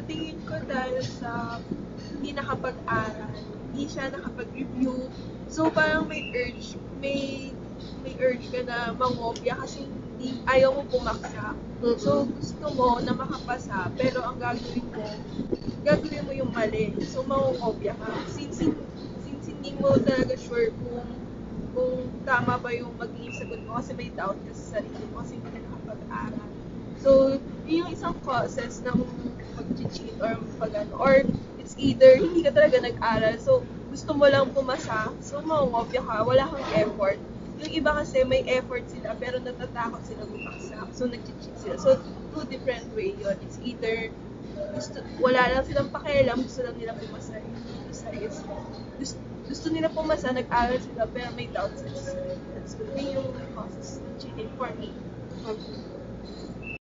tingin ko dahil sa hindi nakapag-aral, hindi siya nakapag-review. So parang may urge ka na mangopya kasi ayaw mo pumaksa. So gusto mo na makapasa, pero ang gagawin mo yung mali. So mangopya ka. Since hindi mo talaga sure kung tama ba yung magiging sagot mo kasi may doubt ka sa sarili mo kasi hindi ka nakapag-aral. So, yun yung isang causes ng pag-cheat or pag-ano. Or it's either hindi ka talaga nag-aral, so gusto mo lang pumasa, so mangongopya ka, wala kang effort. Yung iba kasi may effort sila pero natatakot sila bumagsak, so nag-cheat sila. So, two different way yun. It's either wala lang silang pakialam, gusto lang nila pumasa. Isa is, gusto nila pumasa, nag-aral sila, pero may doubts sila. That's good. Yun yung causes of cheating for me. Okay.